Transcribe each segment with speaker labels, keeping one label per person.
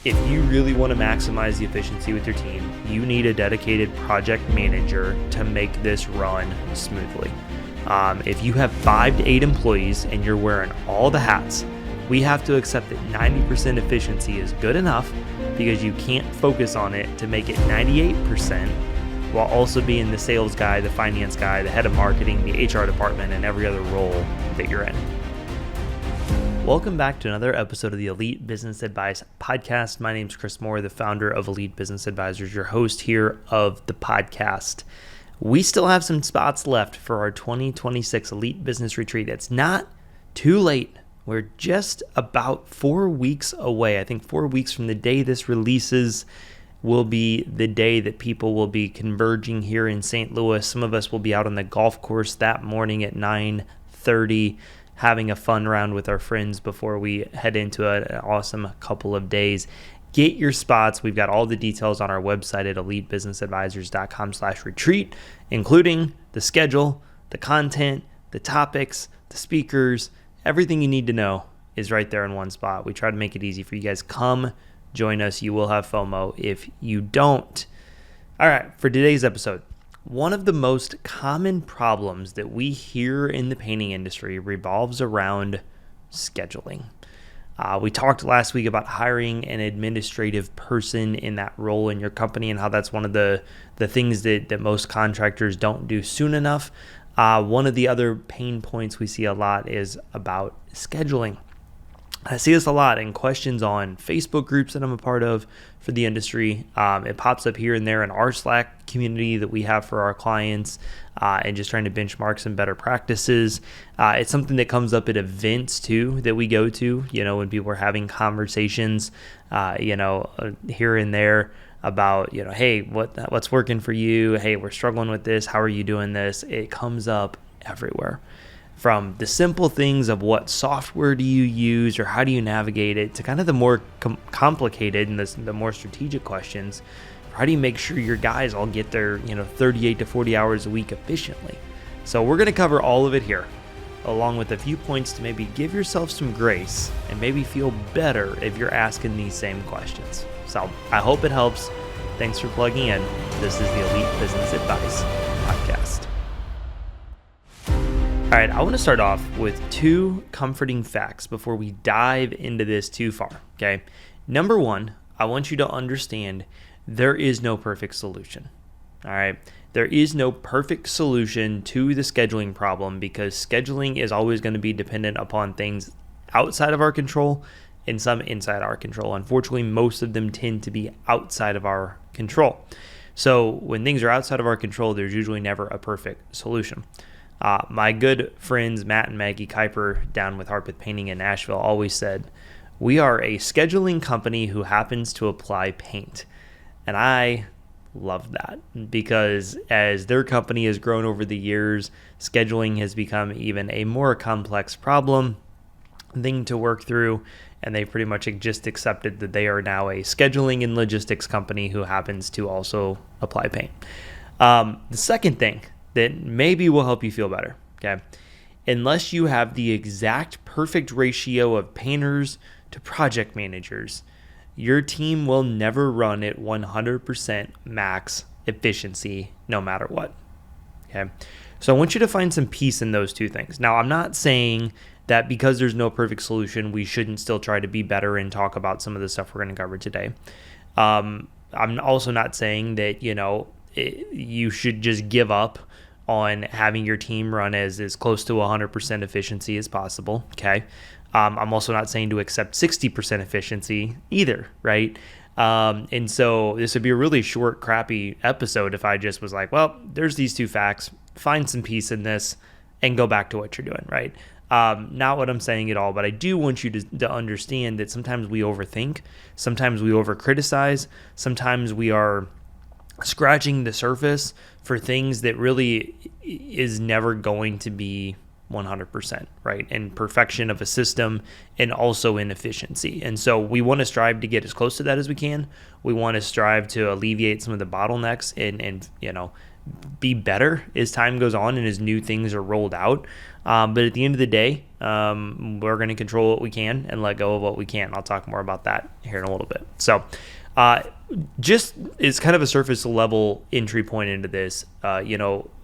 Speaker 1: if you really want to maximize the efficiency with your team, you need a dedicated project manager to make this run smoothly. If you have 5 to 8 employees and you're wearing all the hats, we have to accept that 90% efficiency is good enough because you can't focus on it to make it 98% while also being the sales guy, the finance guy, the head of marketing, the HR department, and every other role that you're in. Welcome back to another episode of the Elite Business Advice Podcast. My name is Chris Moore, the founder of Elite Business Advisors, your host here of the podcast. We still have some spots left for our 2026 Elite Business Retreat. It's not too late. We're just about 4 weeks away. I think 4 weeks from the day this releases will be the day that people will be converging here in St. Louis. Some of us will be out on the golf course that morning at 9:30. Having a fun round with our friends before we head into an awesome couple of days. Get your spots. We've got all the details on our website at elitebusinessadvisors.com/retreat, including the schedule, the content, the topics, the speakers. Everything you need to know is right there in one spot. We try to make it easy for you guys. Come join us. You will have FOMO if you don't. All right, for today's episode, one of the most common problems that we hear in the painting industry revolves around scheduling. We talked last week about hiring an administrative person in that role in your company and how that's one of the things that most contractors don't do soon enough. One of the other pain points we see a lot is about scheduling. I see this a lot in questions on Facebook groups that I'm a part of for the industry. It pops up here and there in our Slack community that we have for our clients and just trying to benchmark some better practices. It's something that comes up at events too that we go to, when people are having conversations, here and there about, hey, what's working for you? Hey, we're struggling with this. How are you doing this? It comes up everywhere. From the simple things of what software do you use or how do you navigate it to kind of the more complicated and the more strategic questions. How do you make sure your guys all get their 38 to 40 hours a week efficiently? So we're going to cover all of it here, along with a few points to maybe give yourself some grace and maybe feel better if you're asking these same questions. So I hope it helps. Thanks for plugging in. This is the Elite Business Advice Podcast. All right, I want to start off with 2 comforting facts before we dive into this too far, okay? Number 1, I want you to understand there is no perfect solution, all right? There is no perfect solution to the scheduling problem because scheduling is always going to be dependent upon things outside of our control and some inside our control. Unfortunately, most of them tend to be outside of our control. So when things are outside of our control, there's usually never a perfect solution. My good friends Matt and Maggie Kuiper down with Harpeth Painting in Nashville always said, we are a scheduling company who happens to apply paint. And I love that because as their company has grown over the years, scheduling has become even a more complex thing to work through. And they pretty much just accepted that they are now a scheduling and logistics company who happens to also apply paint. The second thing that maybe will help you feel better, okay? Unless you have the exact perfect ratio of painters to project managers, your team will never run at 100% max efficiency no matter what, okay? So I want you to find some peace in those 2 things. Now, I'm not saying that because there's no perfect solution, we shouldn't still try to be better and talk about some of the stuff we're going to cover today. I'm also not saying that, you should just give up on having your team run as close to 100% efficiency as possible, okay? I'm also not saying to accept 60% efficiency either, right? And so this would be a really short, crappy episode if I just was like, well, there's these 2 facts, find some peace in this, and go back to what you're doing, right? Not what I'm saying at all, but I do want you to understand that sometimes we overthink, sometimes we overcriticize, sometimes we are scratching the surface for things that really is never going to be 100%, right? And perfection of a system and also inefficiency. And so we want to strive to get as close to that as we can. We want to strive to alleviate some of the bottlenecks and be better as time goes on and as new things are rolled out. But at the end of the day, we're going to control what we can and let go of what we can't. I'll talk more about that here in a little bit. So just is kind of a surface level entry point into this. A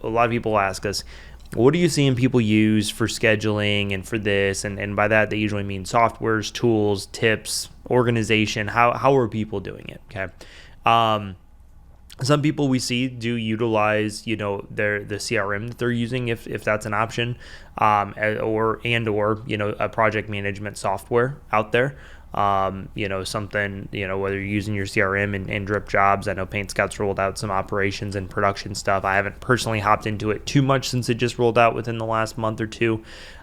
Speaker 1: lot of people ask us, what are you seeing people use for scheduling and for this? And by that, they usually mean softwares, tools, tips, organization. How are people doing it? Okay. Some people we see do utilize, the CRM that they're using if that's an option, or a project management software out there. Something, whether you're using your CRM and drip jobs. I know PaintScout's rolled out some operations and production stuff. I haven't personally hopped into it too much since it just rolled out within the last month or two.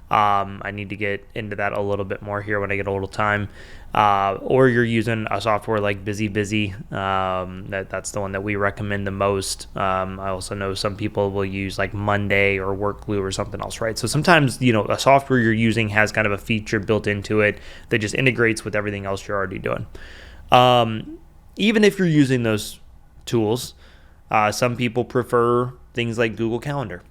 Speaker 1: I need to get into that a little bit more here when I get a little time. Or you're using a software like Busy. That's the one that we recommend the most. I also know some people will use like Monday or Workglue or something else, right? So sometimes, a software you're using has kind of a feature built into it that just integrates with everything else you're already doing. Even if you're using those tools, some people prefer things like Google Calendar.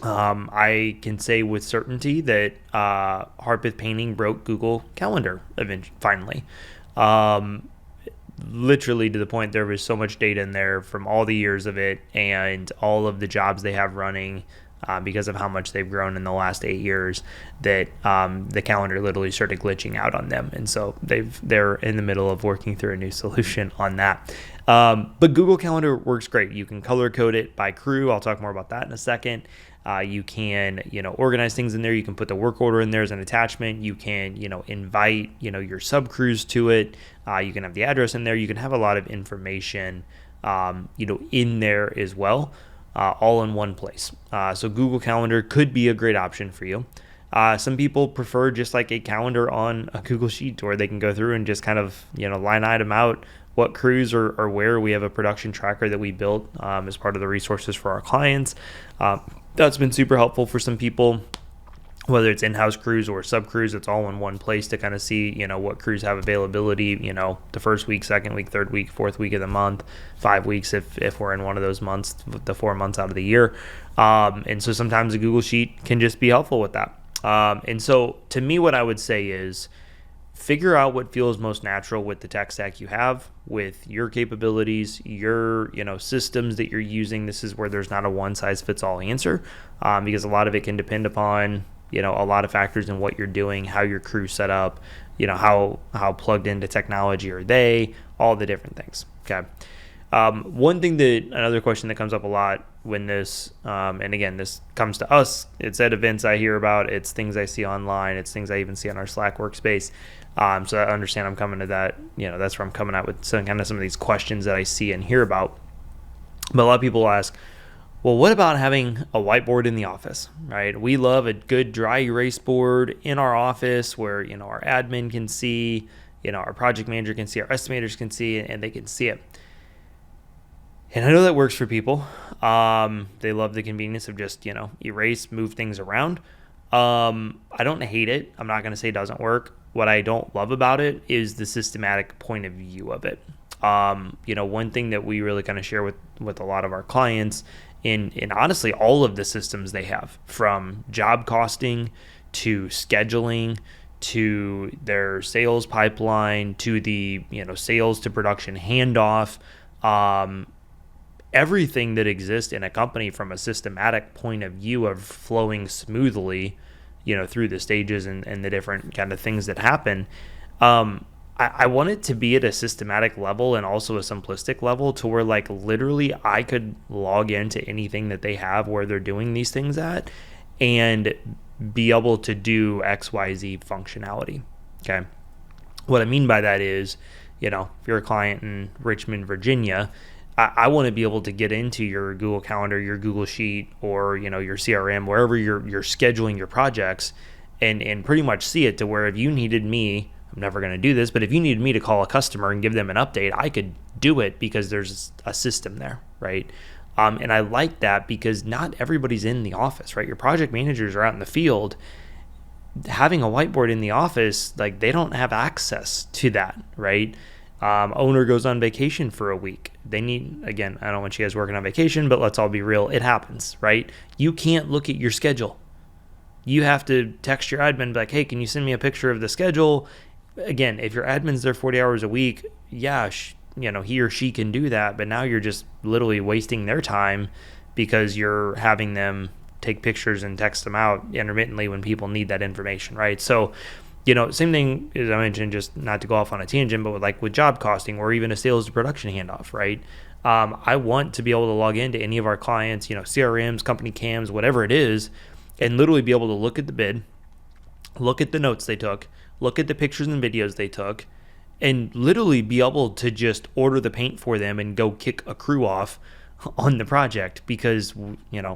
Speaker 1: I can say with certainty that Harpeth Painting broke Google Calendar finally. Literally to the point there was so much data in there from all the years of it and all of the jobs they have running because of how much they've grown in the last 8 years that the calendar literally started glitching out on them. And so they're in the middle of working through a new solution on that. But Google Calendar works great. You can color code it by crew. I'll talk more about that in a second. You can, organize things in there. You can put the work order in there as an attachment. You can, invite, your sub crews to it. You can have the address in there. You can have a lot of information, in there as well, all in one place. So Google Calendar could be a great option for you. Some people prefer just like a calendar on a Google Sheet where they can go through and just kind of, line item out what crews are where. We have a production tracker that we built as part of the resources for our clients. That's been super helpful for some people, whether it's in-house crews or sub crews. It's all in one place to kind of see, what crews have availability, the first week, second week, third week, fourth week of the month, 5 weeks if we're in one of those months, the 4 months out of the year. And so sometimes a Google Sheet can just be helpful with that. And so to me, what I would say is figure out what feels most natural with the tech stack you have, with your capabilities, your systems that you're using. This is where there's not a one size fits all answer, because a lot of it can depend upon a lot of factors in what you're doing, how your crew set up, how plugged into technology are they, all the different things. Okay. Another question that comes up a lot when this, and again, this comes to us, it's at events I hear about, it's things I see online, it's things I even see on our Slack workspace. So I understand I'm coming to that, that's where I'm coming out with some of these questions that I see and hear about. But a lot of people ask, well, what about having a whiteboard in the office, right? We love a good dry erase board in our office where, our admin can see, our project manager can see, our estimators can see, and they can see it. And I know that works for people. They love the convenience of just, erase, move things around. I don't hate it. I'm not going to say it doesn't work. What I don't love about it is the systematic point of view of it. One thing that we really kind of share with a lot of our clients in honestly all of the systems they have, from job costing to scheduling to their sales pipeline to the, sales to production handoff, everything that exists in a company from a systematic point of view of flowing smoothly, through the stages and the different kind of things that happen. I want it to be at a systematic level and also a simplistic level to where like literally I could log into anything that they have where they're doing these things at and be able to do XYZ functionality. Okay. What I mean by that is, if you're a client in Richmond, Virginia, I want to be able to get into your Google Calendar, your Google Sheet, or your CRM, wherever you're scheduling your projects, and pretty much see it to where if you needed me, I'm never going to do this, but if you needed me to call a customer and give them an update, I could do it because there's a system there, right? And I like that because not everybody's in the office, right? Your project managers are out in the field. Having a whiteboard in the office, like they don't have access to that, right? Owner goes on vacation for a week. They need, I don't want you guys working on vacation, but let's all be real. It happens, right? You can't look at your schedule. You have to text your admin, like, hey, can you send me a picture of the schedule? Again, if your admin's there 40 hours a week, yeah, he or she can do that, but now you're just literally wasting their time because you're having them take pictures and text them out intermittently when people need that information, right? So, same thing as I mentioned, just not to go off on a tangent, but with job costing or even a sales to production handoff, right? I want to be able to log into any of our clients, CRMs, company cams, whatever it is, and literally be able to look at the bid, look at the notes they took, look at the pictures and videos they took, and literally be able to just order the paint for them and go kick a crew off on the project because,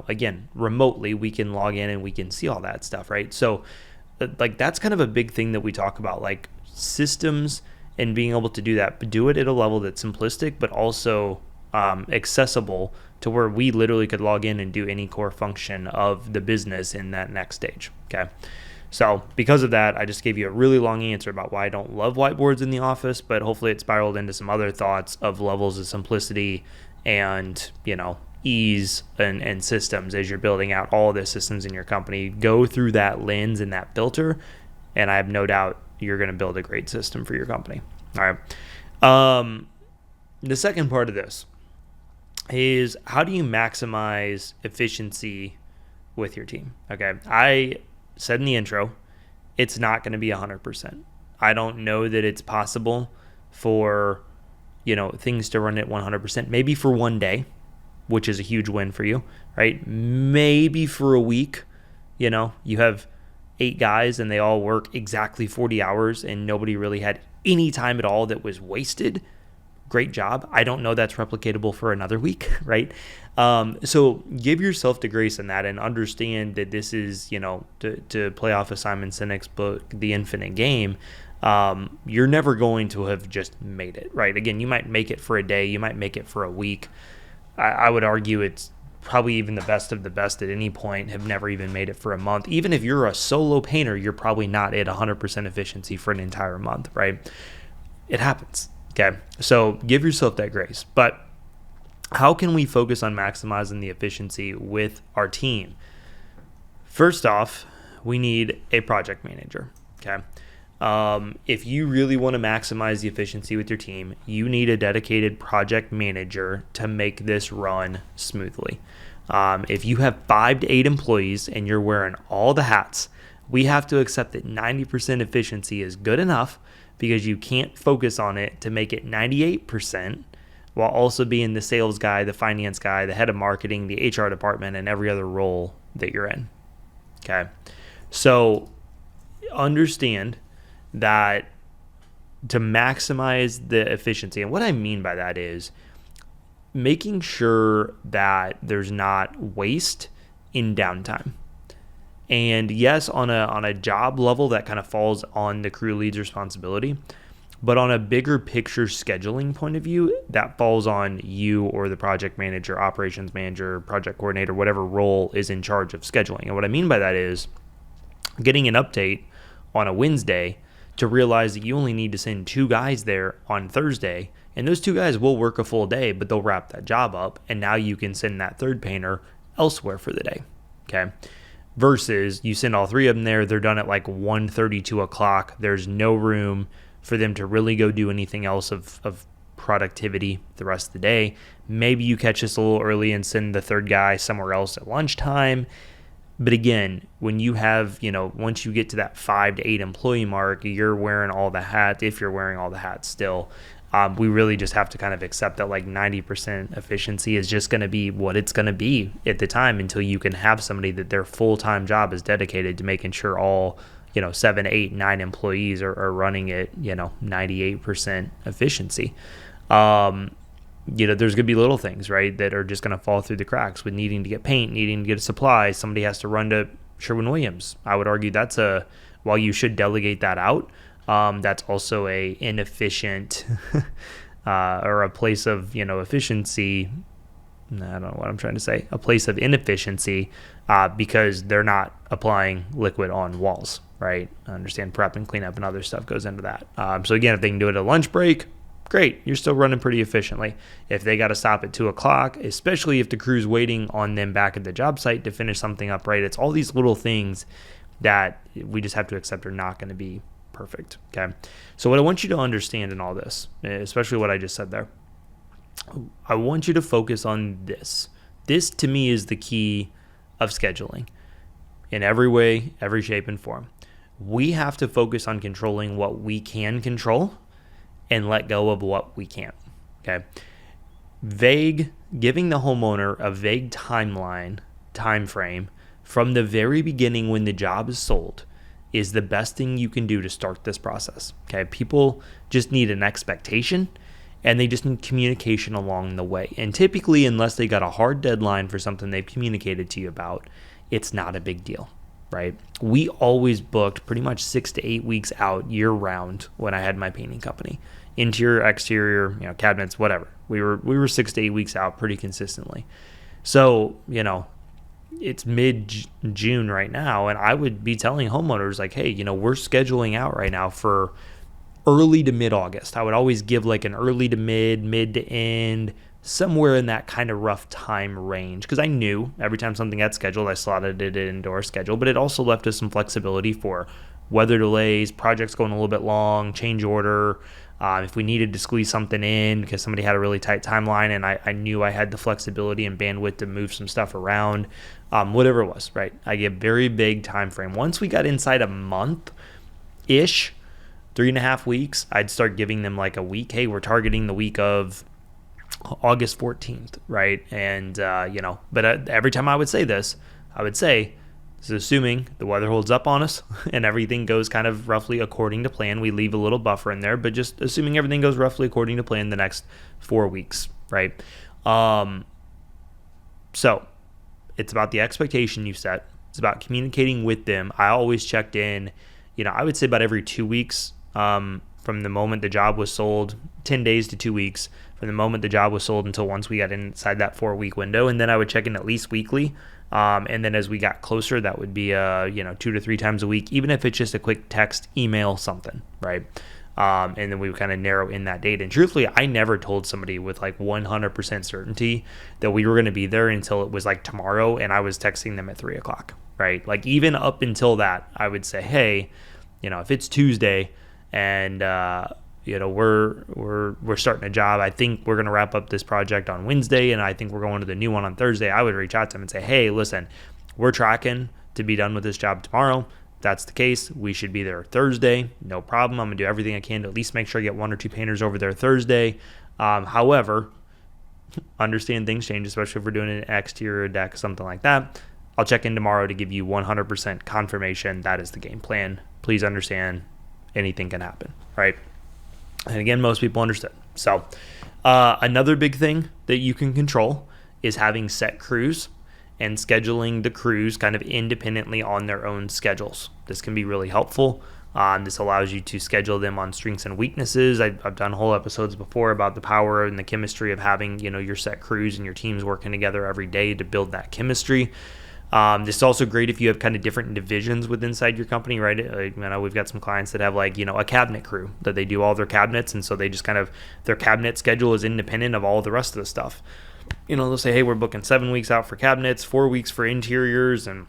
Speaker 1: again, remotely we can log in and we can see all that stuff, right? So that's kind of a big thing that we talk about, like systems and being able to do that, but do it at a level that's simplistic, but also accessible to where we literally could log in and do any core function of the business in that next stage. Okay. So because of that, I just gave you a really long answer about why I don't love whiteboards in the office, but hopefully it spiraled into some other thoughts of levels of simplicity and, ease and systems as you're building out all the systems in your company. Go through that lens and that filter, and I have no doubt you're going to build a great system for your company. All right. The second part of this is, how do you maximize efficiency with your team? Okay. I said in the intro, it's not going to be 100%. I don't know that it's possible for, things to run at 100%, maybe for one day, which is a huge win for you, right? Maybe for a week, you have 8 guys and they all work exactly 40 hours and nobody really had any time at all that was wasted. Great job. I don't know that's replicatable for another week, right? So give yourself the grace in that and understand that this is, to play off of Simon Sinek's book, The Infinite Game. You're never going to have just made it, right? Again, you might make it for a day, you might make it for a week. I would argue it's probably even the best of the best at any point have never even made it for a month. Even if you're a solo painter, you're probably not at 100% efficiency for an entire month, right? It happens. Okay. So give yourself that grace. But how can we focus on maximizing the efficiency with our team? First off, we need a project manager. Okay. If you really want to maximize the efficiency with your team, you need a dedicated project manager to make this run smoothly. If you have 5 to 8 employees and you're wearing all the hats, we have to accept that 90% efficiency is good enough, because you can't focus on it to make it 98% while also being the sales guy, the finance guy, the head of marketing, the HR department, and every other role that you're in. Okay. So understand that to maximize the efficiency, and what I mean by that is making sure that there's not waste in downtime. And yes, on a job level, that kind of falls on the crew lead's responsibility. But on a bigger picture scheduling point of view, that falls on you or the project manager, operations manager, project coordinator, whatever role is in charge of scheduling. And what I mean by that is getting an update on a Wednesday to realize that you only need to send 2 guys there on Thursday, and those 2 guys will work a full day, but they'll wrap that job up, and now you can send that third painter elsewhere for the day. Okay. Versus you send all 3 of them there, they're done at like 1:30, 2 o'clock. There's no room for them to really go do anything else of productivity the rest of the day. Maybe you catch this a little early and send the third guy somewhere else at lunchtime. But again, when you have, once you get to that 5 to 8 employee mark, you're wearing all the hats, if you're wearing all the hats still. We really just have to kind of accept that like 90% efficiency is just going to be what it's going to be at the time until you can have somebody that their full-time job is dedicated to making sure all, 7, 8, 9 employees are running at, 98% efficiency. There's going to be little things, right, that are just going to fall through the cracks with needing to get paint, needing to get a supply. Somebody has to run to Sherwin-Williams. I would argue while you should delegate that out, that's also a inefficient or a place of, efficiency. I don't know what I'm trying to say. A place of inefficiency because they're not applying liquid on walls, right? I understand prep and cleanup and other stuff goes into that. So again, if they can do it at a lunch break, great, you're still running pretty efficiently. If they got to stop at 2 o'clock, especially if the crew's waiting on them back at the job site to finish something up, right? It's all these little things that we just have to accept are not going to be perfect, okay? So what I want you to understand in all this, especially what I just said there, I want you to focus on this. This, to me, is the key of scheduling in every way, every shape and form. We have to focus on controlling what we can control and let go of what we can't, okay? Giving the homeowner a vague time frame from the very beginning when the job is sold is the best thing you can do to start this process, okay? People just need an expectation and they just need communication along the way. And typically, unless they got a hard deadline for something they've communicated to you about, it's not a big deal, right? We always booked pretty much 6 to 8 weeks out year round when I had my painting company. Interior, exterior, cabinets, whatever. We were 6 to 8 weeks out pretty consistently. So, it's mid-June right now, and I would be telling homeowners like, hey, we're scheduling out right now for early to mid-August. I would always give like an early to mid to end, somewhere in that kind of rough time range, because I knew every time something got scheduled, I slotted it into our schedule, but it also left us some flexibility for weather delays, projects going a little bit long, change order, if we needed to squeeze something in because somebody had a really tight timeline and I knew I had the flexibility and bandwidth to move some stuff around, whatever it was, right? I give very big time frame. Once we got inside a month-ish, 3.5 weeks, I'd start giving them like a week. Hey, we're targeting the week of August 14th, right? And, but every time I would say this, I would say, this is assuming the weather holds up on us and everything goes kind of roughly according to plan. We leave a little buffer in there, but just assuming everything goes roughly according to plan the next 4 weeks, right? So it's about the expectation you set. It's about communicating with them. I always checked in, I would say about every 2 weeks, from the moment the job was sold, 10 days to 2 weeks, from the moment the job was sold until once we got inside that 4-week window. And then I would check in at least weekly. And then as we got closer, that would be, 2 to 3 times a week, even if it's just a quick text, email, something, right? And then we would kind of narrow in that date. And truthfully, I never told somebody with like 100% certainty that we were going to be there until it was like tomorrow and I was texting them at 3 o'clock, right? Like even up until that, I would say, hey, if it's Tuesday and, we're starting a job, I think we're going to wrap up this project on Wednesday and I think we're going to the new one on Thursday, I would reach out to them and say, hey, listen, we're tracking to be done with this job tomorrow. If that's the case, we should be there Thursday. No problem. I'm going to do everything I can to at least make sure I get 1 or 2 painters over there Thursday. However, understand things change, especially if we're doing an exterior deck, something like that. I'll check in tomorrow to give you 100% confirmation that is the game plan. Please understand anything can happen, right? And again, most people understood. So another big thing that you can control is having set crews and scheduling the crews kind of independently on their own schedules. This can be really helpful. This allows you to schedule them on strengths and weaknesses. I've done whole episodes before about the power and the chemistry of having, your set crews and your teams working together every day to build that chemistry. This is also great if you have kind of different divisions within inside your company, right? We've got some clients that have a cabinet crew that they do all their cabinets. And so they just kind of, their cabinet schedule is independent of all the rest of the stuff. They'll say, hey, we're booking 7 weeks out for cabinets, 4 weeks for interiors, and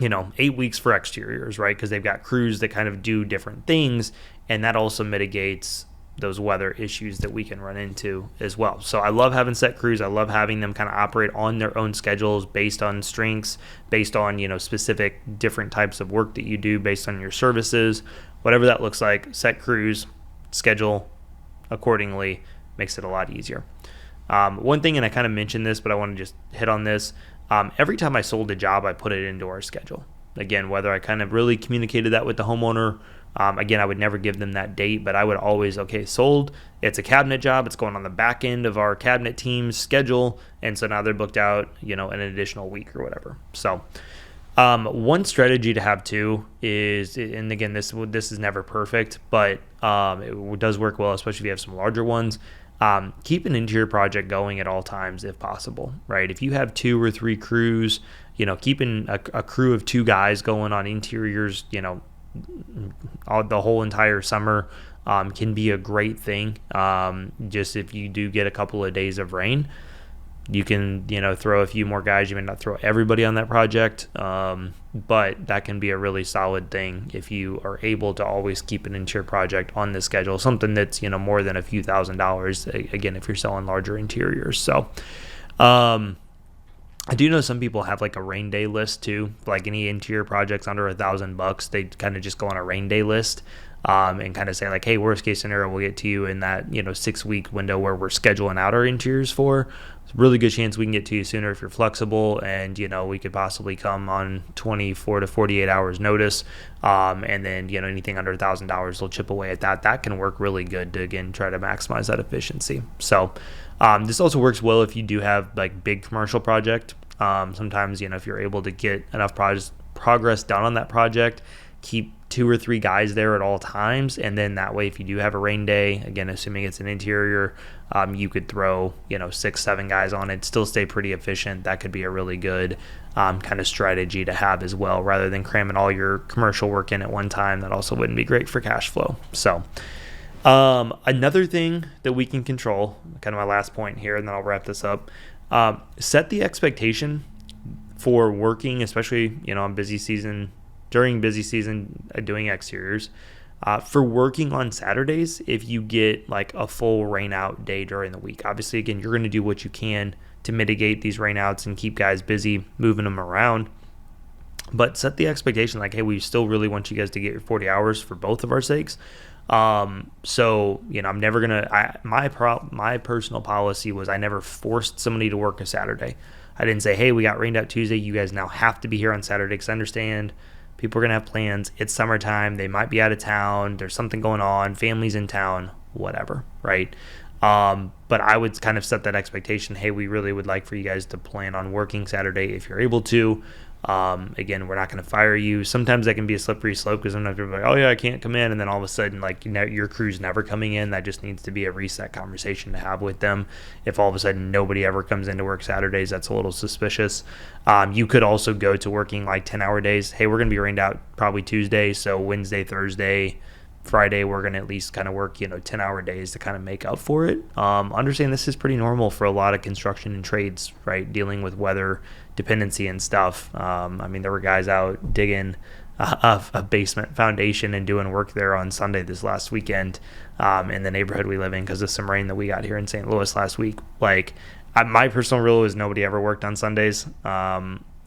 Speaker 1: 8 weeks for exteriors, right? Because they've got crews that kind of do different things. And that also mitigates those weather issues that we can run into as well. So I love having set crews. I love having them kind of operate on their own schedules based on strengths, based on, specific different types of work that you do based on your services, whatever that looks like. Set crews, schedule accordingly, makes it a lot easier. One thing, and I kind of mentioned this, but I want to just hit on this. Every time I sold a job, I put it into our schedule. Again, whether I kind of really communicated that with the homeowner, again, I would never give them that date, but I would always, sold. It's a cabinet job. It's going on the back end of our cabinet team's schedule. And so now they're booked out, an additional week or whatever. So one strategy to have too is, and again, this is never perfect, but it does work well, especially if you have some larger ones. Keep an interior project going at all times if possible, right? If you have 2 or 3 crews, keeping a crew of 2 guys going on interiors, the whole entire summer can be a great thing. Just if you do get a couple of days of rain, you can, throw a few more guys. You may not throw everybody on that project, but that can be a really solid thing if you are able to always keep an interior project on the schedule, something that's, more than a few $1,000s, again, if you're selling larger interiors. So I do know some people have like a rain day list too, like any interior projects under $1,000, they kind of just go on a rain day list. And kind of say like, hey, worst case scenario, we'll get to you in that 6-week window where we're scheduling out our interiors for. It's a really good chance we can get to you sooner if you're flexible, and we could possibly come on 24 to 48 hours notice, and then anything under $1,000 will chip away at that. That can work really good to again try to maximize that efficiency. So this also works well if you do have like big commercial project. Sometimes if you're able to get enough progress done on that project, keep 2 or 3 guys there at all times, and then that way if you do have a rain day, again assuming it's an interior, you could throw 6-7 guys on it, still stay pretty efficient. That could be a really good kind of strategy to have as well, rather than cramming all your commercial work in at one time. That also wouldn't be great for cash flow. So another thing that we can control, kind of my last point here, and then I'll wrap this up, set the expectation for working, especially on busy season, during busy season doing exteriors, for working on Saturdays if you get like a full rain out day during the week. Obviously, again, you're going to do what you can to mitigate these rain outs and keep guys busy moving them around. But set the expectation like, hey, we still really want you guys to get your 40 hours for both of our sakes. So, I'm never going to, my personal policy was I never forced somebody to work a Saturday. I didn't say, hey, we got rained out Tuesday, you guys now have to be here on Saturday, because I understand people are going to have plans. It's summertime. They might be out of town. There's something going on. Family's in town, whatever, right? But I would kind of set that expectation. Hey, we really would like for you guys to plan on working Saturday if you're able to. Again, we're not going to fire you. Sometimes that can be a slippery slope, because sometimes people are like, oh yeah, I can't come in. And then all of a sudden, like, your crew's never coming in. That just needs to be a reset conversation to have with them. If all of a sudden nobody ever comes in to work Saturdays, that's a little suspicious. You could also go to working like 10-hour days. Hey, we're going to be rained out probably Tuesday. So Wednesday, Thursday, Friday, we're going to at least kind of work, 10-hour days to kind of make up for it. Understand this is pretty normal for a lot of construction and trades, right? Dealing with weather dependency and stuff. There were guys out digging a basement foundation and doing work there on Sunday this last weekend in the neighborhood we live in because of some rain that we got here in St. Louis last week. Like, my personal rule is nobody ever worked on Sundays.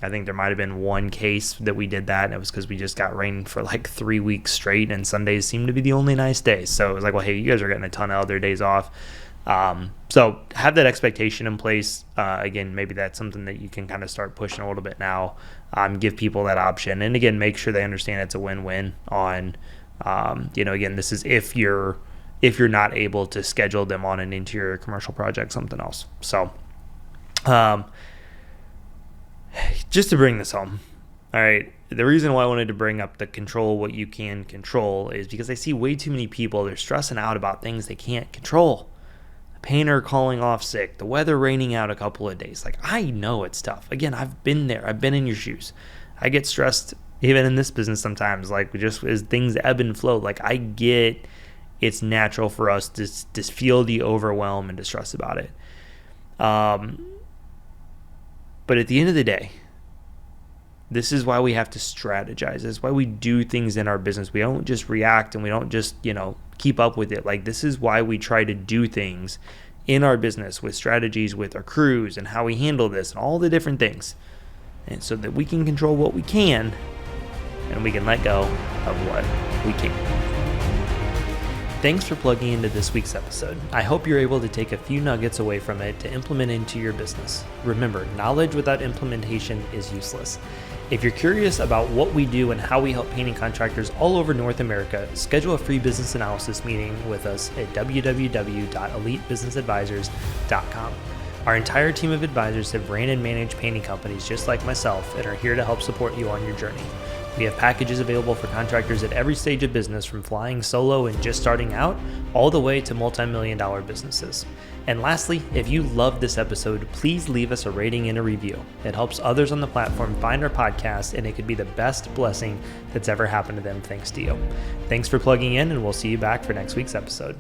Speaker 1: I think there might have been one case that we did that, and it was because we just got rain for like 3 weeks straight, and Sundays seemed to be the only nice days. So it was like, well, hey, you guys are getting a ton of other days off. So have that expectation in place. Again, maybe that's something that you can kind of start pushing a little bit now. Give people that option, and again, make sure they understand it's a win-win on, again, this is if you're not able to schedule them on an interior commercial project, something else. So, just to bring this home, all right, the reason why I wanted to bring up the control what you can control is because I see way too many people, they're stressing out about things they can't control. The painter calling off sick, the weather raining out a couple of days. Like, I know it's tough. Again, I've been there. I've been in your shoes. I get stressed even in this business sometimes, like just as things ebb and flow. Like, I get it's natural for us to feel the overwhelm and distress about it. But at the end of the day, this is why we have to strategize. This is why we do things in our business. We don't just react and we don't just, keep up with it. Like, this is why we try to do things in our business with strategies with our crews and how we handle this and all the different things. And so that we can control what we can and we can let go of what we can't. Thanks for plugging into this week's episode. I hope you're able to take a few nuggets away from it to implement into your business. Remember, knowledge without implementation is useless. If you're curious about what we do and how we help painting contractors all over North America, schedule a free business analysis meeting with us at www.elitebusinessadvisors.com. Our entire team of advisors have ran and managed painting companies just like myself and are here to help support you on your journey. We have packages available for contractors at every stage of business, from flying solo and just starting out, all the way to multi-million-dollar businesses. And lastly, if you loved this episode, please leave us a rating and a review. It helps others on the platform find our podcast, and it could be the best blessing that's ever happened to them thanks to you. Thanks for plugging in, and we'll see you back for next week's episode.